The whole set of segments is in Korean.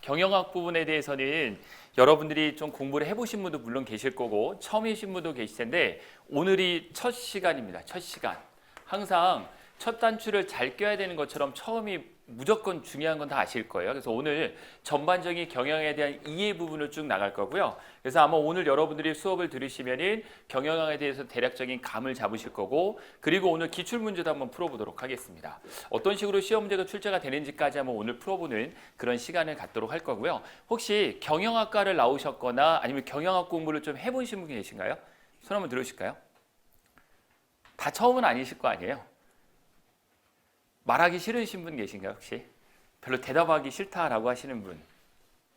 경영학 부분에 대해서는 여러분들이 좀 공부를 해보신 분도 물론 계실 거고 처음이신 분도 계실 텐데 오늘이 첫 시간입니다. 첫 시간. 항상 첫 단추를 잘 껴야 되는 것처럼 처음이 무조건 중요한 건 다 아실 거예요. 그래서 오늘 전반적인 경영에 대한 이해 부분을 쭉 나갈 거고요. 그래서 아마 오늘 여러분들이 수업을 들으시면은 경영학에 대해서 대략적인 감을 잡으실 거고, 그리고 오늘 기출 문제도 한번 풀어보도록 하겠습니다. 어떤 식으로 시험 문제가 출제가 되는지까지 한번 오늘 풀어보는 그런 시간을 갖도록 할 거고요. 혹시 경영학과를 나오셨거나 아니면 경영학 공부를 좀 해보신 분 계신가요? 손 한번 들어주실까요? 다 처음은 아니실 거 아니에요? 말하기 싫으신 분 계신가요 혹시? 별로 대답하기 싫다라고 하시는 분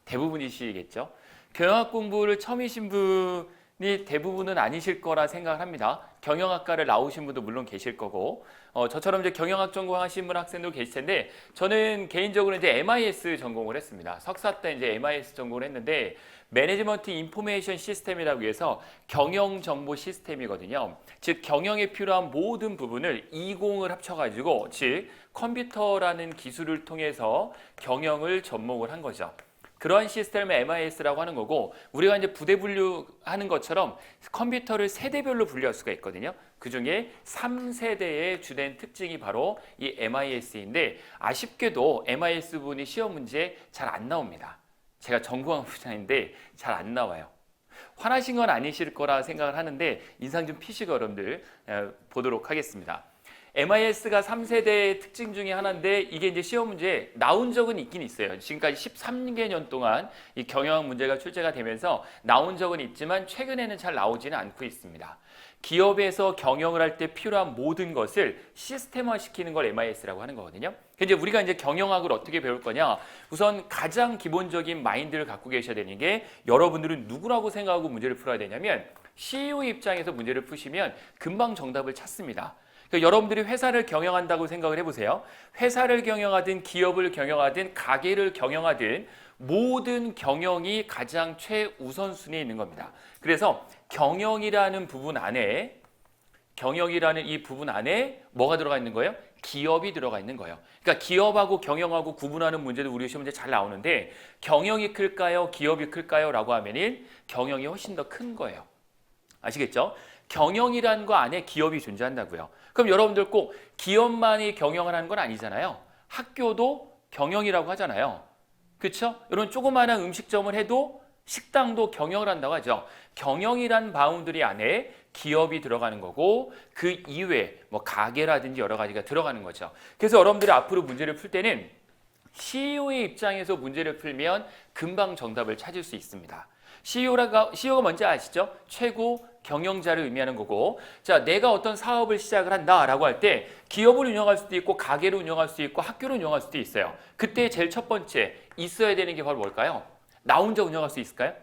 대부분이시겠죠? 경영학 공부를 처음이신 분이 대부분은 아니실 거라 생각을 합니다. 경영학과를 나오신 분도 물론 계실 거고, 저처럼 이제 경영학 전공하신 분 학생도 계실 텐데, 저는 개인적으로 이제 MIS 전공을 했습니다. 석사 때 이제 MIS 전공을 했는데, 매니지먼트 인포메이션 시스템이라고 해서 경영 정보 시스템이거든요. 즉 경영에 필요한 모든 부분을 이공을 합쳐가지고, 즉 컴퓨터라는 기술을 통해서 경영을 접목을 한 거죠. 그러한 시스템을 MIS라고 하는 거고, 우리가 이제 부대 분류하는 것처럼 컴퓨터를 세대별로 분류할 수가 있거든요. 그 중에 3세대의 주된 특징이 바로 이 MIS인데, 아쉽게도 MIS 분이 시험 문제에 잘 안 나옵니다. 제가 전공한 분야인데 잘 안 나와요. 화나신 건 아니실 거라 생각을 하는데 인상 좀 피시고 여러분들 보도록 하겠습니다. MIS가 3세대의 특징 중에 하나인데, 이게 이제 시험 문제에 나온 적은 있긴 있어요. 지금까지 13개년 동안 이 경영학 문제가 출제가 되면서 나온 적은 있지만 최근에는 잘 나오지는 않고 있습니다. 기업에서 경영을 할 때 필요한 모든 것을 시스템화시키는 걸 MIS라고 하는 거거든요. 이제 우리가 이제 경영학을 어떻게 배울 거냐? 우선 가장 기본적인 마인드를 갖고 계셔야 되는 게, 여러분들은 누구라고 생각하고 문제를 풀어야 되냐면 CEO 입장에서 문제를 푸시면 금방 정답을 찾습니다. 그러니까 여러분들이 회사를 경영한다고 생각을 해보세요. 회사를 경영하든 기업을 경영하든 가게를 경영하든 모든 경영이 가장 최우선순위에 있는 겁니다. 그래서 경영이라는 부분 안에, 경영이라는 이 부분 안에 뭐가 들어가 있는 거예요? 기업이 들어가 있는 거예요. 그러니까 기업하고 경영하고 구분하는 문제도 우리 시험 문제 잘 나오는데, 경영이 클까요? 기업이 클까요? 라고 하면은 경영이 훨씬 더 큰 거예요. 아시겠죠? 경영이라는 거 안에 기업이 존재한다고요. 그럼 여러분들 꼭 기업만이 경영을 하는 건 아니잖아요. 학교도 경영이라고 하잖아요. 그렇죠? 이런 조그마한 음식점을 해도 식당도 경영을 한다고 하죠. 경영이란 바운드리 안에 기업이 들어가는 거고, 그 이외에 뭐 가게라든지 여러 가지가 들어가는 거죠. 그래서 여러분들이 앞으로 문제를 풀 때는 CEO의 입장에서 문제를 풀면 금방 정답을 찾을 수 있습니다. CEO가 뭔지 아시죠? 최고 경영자를 의미하는 거고, 자, 내가 어떤 사업을 시작을 한다라고 할 때 기업을 운영할 수도 있고 가게를 운영할 수도 있고 학교를 운영할 수도 있어요. 그때 제일 첫 번째 있어야 되는 게 바로 뭘까요? 나 혼자 운영할 수 있을까요?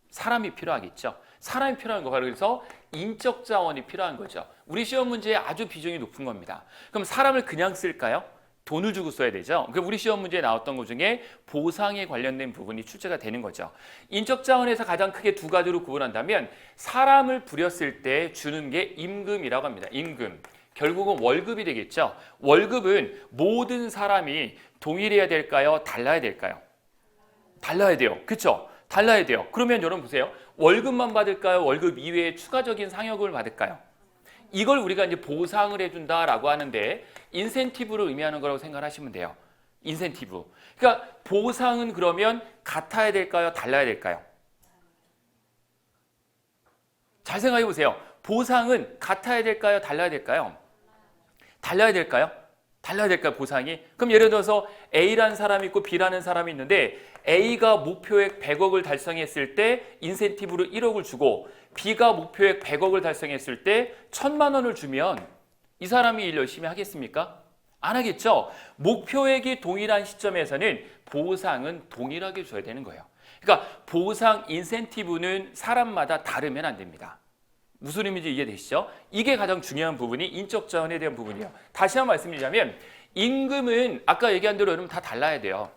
사람이 필요하겠죠. 사람이 필요한 거, 바로 그래서 인적 자원이 필요한 거죠. 우리 시험 문제에 아주 비중이 높은 겁니다. 그럼 사람을 그냥 쓸까요? 돈을 주고 써야 되죠. 우리 시험 문제에 나왔던 것 중에 보상에 관련된 부분이 출제가 되는 거죠. 인적 자원에서 가장 크게 두 가지로 구분한다면, 사람을 부렸을 때 주는 게 임금이라고 합니다. 임금. 결국은 월급이 되겠죠. 월급은 모든 사람이 동일해야 될까요? 달라야 될까요? 달라야 돼요. 그렇죠? 달라야 돼요. 그러면 여러분 보세요. 월급만 받을까요? 월급 이외에 추가적인 상여금을 받을까요? 이걸 우리가 이제 보상을 해준다라고 하는데, 인센티브를 의미하는 거라고 생각하시면 돼요. 인센티브. 그러니까 보상은 그러면 같아야 될까요? 달라야 될까요? 잘 생각해 보세요. 보상은 같아야 될까요? 달라야 될까요? 달라야 될까요? 달라야 될까요? 보상이? 그럼 예를 들어서 A라는 사람이 있고 B라는 사람이 있는데, A가 목표액 100억을 달성했을 때 인센티브로 1억을 주고, B가 목표액 100억을 달성했을 때 1000만 원을 주면 이 사람이 일 열심히 하겠습니까? 안 하겠죠? 목표액이 동일한 시점에서는 보상은 동일하게 줘야 되는 거예요. 그러니까 보상, 인센티브는 사람마다 다르면 안 됩니다. 무슨 의미인지 이해되시죠? 이게 가장 중요한 부분이 인적 자원에 대한 부분이에요. 다시 한번 말씀드리자면, 임금은 아까 얘기한 대로 여러분 다 달라야 돼요.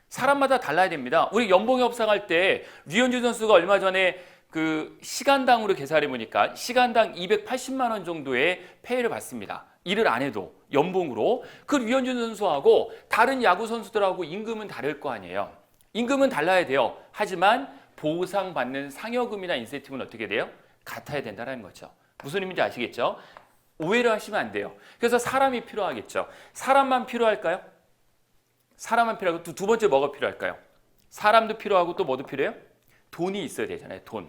사람마다 달라야 됩니다. 우리 연봉 협상할 때 류현진 선수가 얼마 전에 그 시간당으로 계산해 보니까 시간당 280만 원 정도의 페이를 받습니다. 일을 안 해도 연봉으로. 그 류현진 선수하고 다른 야구 선수들하고 임금은 다를 거 아니에요. 임금은 달라야 돼요. 하지만 보상받는 상여금이나 인센티브는 어떻게 돼요? 같아야 된다는 거죠. 무슨 의미인지 아시겠죠? 오해를 하시면 안 돼요. 그래서 사람이 필요하겠죠. 사람만 필요할까요? 사람만 필요하고 두 번째 뭐가 필요할까요? 사람도 필요하고 또 뭐도 필요해요? 돈이 있어야 되잖아요. 돈.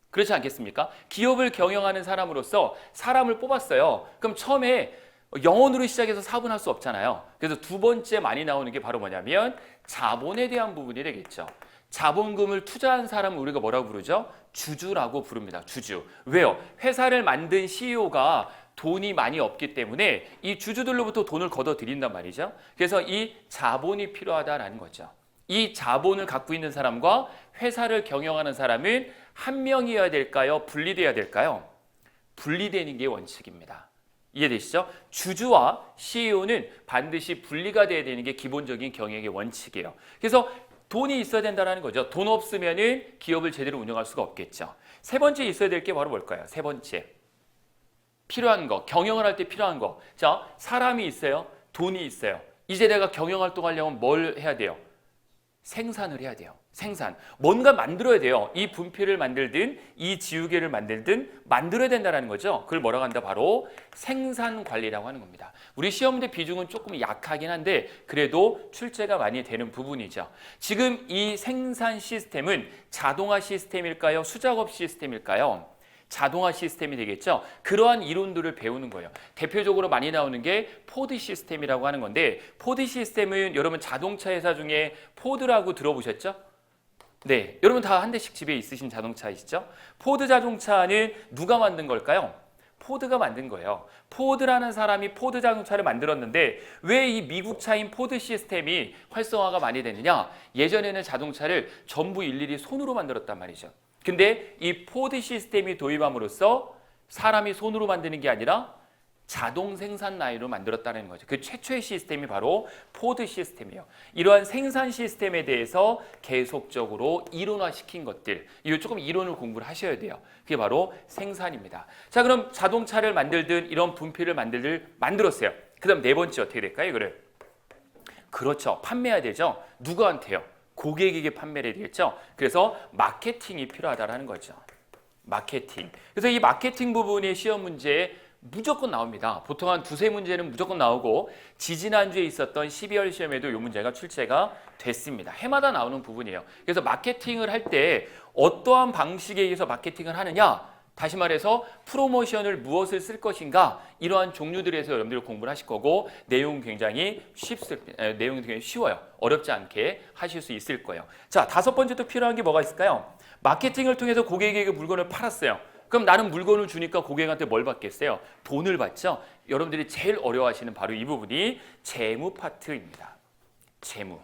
그렇지 않겠습니까? 기업을 경영하는 사람으로서 사람을 뽑았어요. 그럼 처음에 영원으로 시작해서 사업은 할 수 없잖아요. 그래서 두 번째 많이 나오는 게 바로 뭐냐면 자본에 대한 부분이 되겠죠. 자본금을 투자한 사람을 우리가 뭐라고 부르죠? 주주라고 부릅니다. 주주. 왜요? 회사를 만든 CEO가 돈이 많이 없기 때문에 이 주주들로부터 돈을 걷어들인단 말이죠. 그래서 이 자본이 필요하다라는 거죠. 이 자본을 갖고 있는 사람과 회사를 경영하는 사람은 한 명이어야 될까요? 분리돼야 될까요? 분리되는 게 원칙입니다. 이해되시죠? 주주와 CEO는 반드시 분리가 돼야 되는 게 기본적인 경영의 원칙이에요. 그래서 돈이 있어야 된다는 거죠. 돈 없으면은 기업을 제대로 운영할 수가 없겠죠. 세 번째 있어야 될 게 바로 뭘까요? 세 번째. 필요한 거, 경영을 할 때 필요한 거. 자, 사람이 있어요. 돈이 있어요. 이제 내가 경영활동하려면 뭘 해야 돼요? 생산을 해야 돼요. 생산. 뭔가 만들어야 돼요. 이 분필을 만들든 이 지우개를 만들든 만들어야 된다는 거죠. 그걸 뭐라고 한다? 바로 생산관리라고 하는 겁니다. 우리 시험 문제 비중은 조금 약하긴 한데 그래도 출제가 많이 되는 부분이죠. 지금 이 생산 시스템은 자동화 시스템일까요? 수작업 시스템일까요? 자동화 시스템이 되겠죠. 그러한 이론들을 배우는 거예요. 대표적으로 많이 나오는 게 포드 시스템이라고 하는 건데 포드 시스템은 여러분 자동차 회사 중에 포드라고 들어보셨죠? 네, 여러분 다 한 대씩 집에 있으신 자동차이시죠? 포드 자동차는 누가 만든 걸까요? 포드가 만든 거예요. 포드라는 사람이 포드 자동차를 만들었는데 왜 이 미국 차인 포드 시스템이 활성화가 많이 되느냐? 예전에는 자동차를 전부 일일이 손으로 만들었단 말이죠. 근데 이 포드 시스템이 도입함으로써 사람이 손으로 만드는 게 아니라 자동 생산 라인으로 만들었다는 거죠. 그 최초의 시스템이 바로 포드 시스템이에요. 이러한 생산 시스템에 대해서 계속적으로 이론화시킨 것들, 이거 조금 이론을 공부를 하셔야 돼요. 그게 바로 생산입니다. 자, 그럼 자동차를 만들든 이런 분필을 만들었어요. 그 다음 네 번째 어떻게 될까요? 이거를 그렇죠. 판매해야 되죠. 누구한테요? 고객에게 판매를 해야 되겠죠. 그래서 마케팅이 필요하다는 거죠. 마케팅. 그래서 이 마케팅 부분이 시험 문제에 무조건 나옵니다. 보통 한 두세 문제는 무조건 나오고 지지난주에 있었던 12월 시험에도 이 문제가 출제가 됐습니다. 해마다 나오는 부분이에요. 그래서 마케팅을 할 때 어떠한 방식에 의해서 마케팅을 하느냐? 다시 말해서 프로모션을 무엇을 쓸 것인가? 이러한 종류들에서 여러분들이 공부를 하실 거고 내용은 굉장히 내용이 굉장히 쉬워요. 어렵지 않게 하실 수 있을 거예요. 자, 다섯 번째 또 필요한 게 뭐가 있을까요? 마케팅을 통해서 고객에게 물건을 팔았어요. 그럼 나는 물건을 주니까 고객한테 뭘 받겠어요? 돈을 받죠? 여러분들이 제일 어려워하시는 바로 이 부분이 재무 파트입니다. 재무.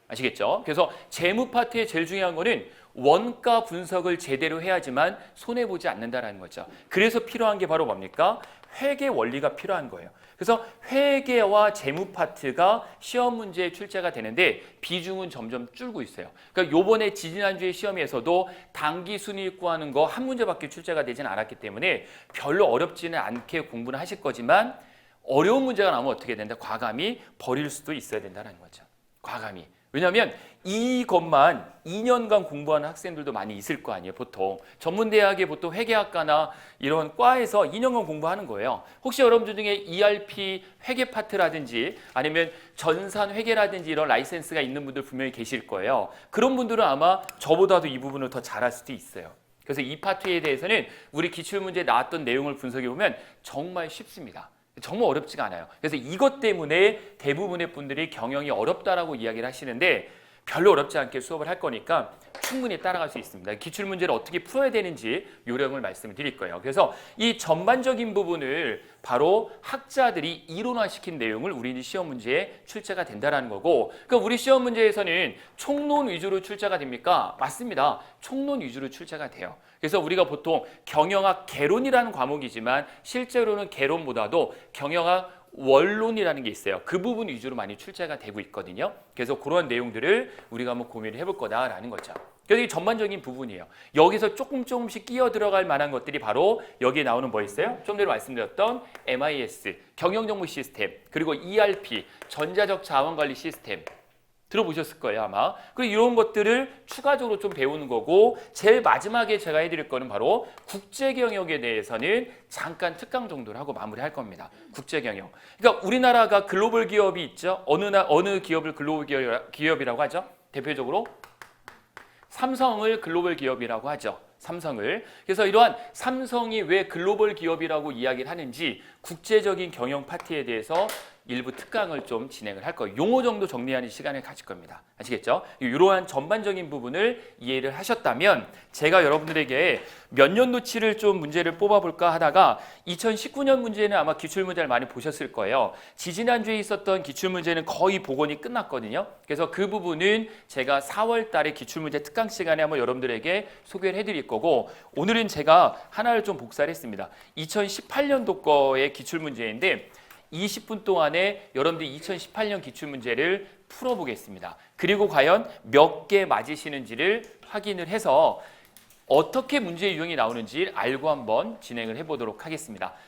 아시겠죠? 그래서 재무 파트의 제일 중요한 거는 원가 분석을 제대로 해야지만 손해보지 않는다는 거죠. 그래서 필요한 게 바로 뭡니까? 회계 원리가 필요한 거예요. 그래서 회계와 재무 파트가 시험 문제에 출제가 되는데 비중은 점점 줄고 있어요. 그러니까 요번에 지지난주에 시험에서도 당기 순이익 구하는 거 한 문제밖에 출제가 되진 않았기 때문에 별로 어렵지는 않게 공부는 하실 거지만 어려운 문제가 나오면 어떻게 된다? 과감히 버릴 수도 있어야 된다는 거죠. 과감히. 왜냐하면 이것만 2년간 공부하는 학생들도 많이 있을 거 아니에요. 보통 전문대학의 보통 회계학과나 이런 과에서 2년간 공부하는 거예요. 혹시 여러분들 중에 ERP 회계 파트라든지 아니면 전산 회계라든지 이런 라이센스가 있는 분들 분명히 계실 거예요. 그런 분들은 아마 저보다도 이 부분을 더 잘할 수도 있어요. 그래서 이 파트에 대해서는 우리 기출문제에 나왔던 내용을 분석해 보면 정말 쉽습니다. 정말 어렵지가 않아요. 그래서 이것 때문에 대부분의 분들이 경영이 어렵다라고 이야기를 하시는데 별로 어렵지 않게 수업을 할 거니까 충분히 따라갈 수 있습니다. 기출문제를 어떻게 풀어야 되는지 요령을 말씀을 드릴 거예요. 그래서 이 전반적인 부분을 바로 학자들이 이론화시킨 내용을 우리 시험 문제에 출제가 된다는 거고, 그러니까 우리 시험 문제에서는 총론 위주로 출제가 됩니까? 맞습니다. 총론 위주로 출제가 돼요. 그래서 우리가 보통 경영학 개론이라는 과목이지만 실제로는 개론보다도 경영학 원론이라는 게 있어요. 그 부분 위주로 많이 출제가 되고 있거든요. 그래서 그런 내용들을 우리가 한번 고민을 해볼 거다라는 거죠. 그래서 이 전반적인 부분이에요. 여기서 조금씩 끼어 들어갈 만한 것들이 바로 여기에 나오는 뭐 있어요? 좀 전에 말씀드렸던 MIS, 경영정보 시스템, 그리고 ERP, 전자적 자원관리 시스템 들어보셨을 거예요, 아마. 그리고 이런 것들을 추가적으로 좀 배우는 거고, 제일 마지막에 제가 해드릴 거는 바로 국제경영에 대해서는 잠깐 특강 정도를 하고 마무리할 겁니다. 국제경영. 그러니까 우리나라가 글로벌 기업이 있죠. 어느 기업을 글로벌 기업이라고 하죠? 대표적으로 삼성을 글로벌 기업이라고 하죠. 삼성을. 그래서 이러한 삼성이 왜 글로벌 기업이라고 이야기를 하는지 국제적인 경영 파트에 대해서 일부 특강을 좀 진행을 할 거예요. 용어 정도 정리하는 시간을 가질 겁니다. 아시겠죠? 이러한 전반적인 부분을 이해를 하셨다면 제가 여러분들에게 몇 년도치를 좀 문제를 뽑아볼까 하다가 2019년 문제는 아마 기출문제를 많이 보셨을 거예요. 지지난주에 있었던 기출문제는 거의 복원이 끝났거든요. 그래서 그 부분은 제가 4월 달에 기출문제 특강 시간에 한번 여러분들에게 소개를 해드릴 거고, 오늘은 제가 하나를 좀 복사를 했습니다. 2018년도 거의 기출문제인데 20분 동안에 여러분들이 2018년 기출문제를 풀어보겠습니다. 그리고 과연 몇 개 맞으시는지를 확인을 해서 어떻게 문제 유형이 나오는지 알고 한번 진행을 해보도록 하겠습니다.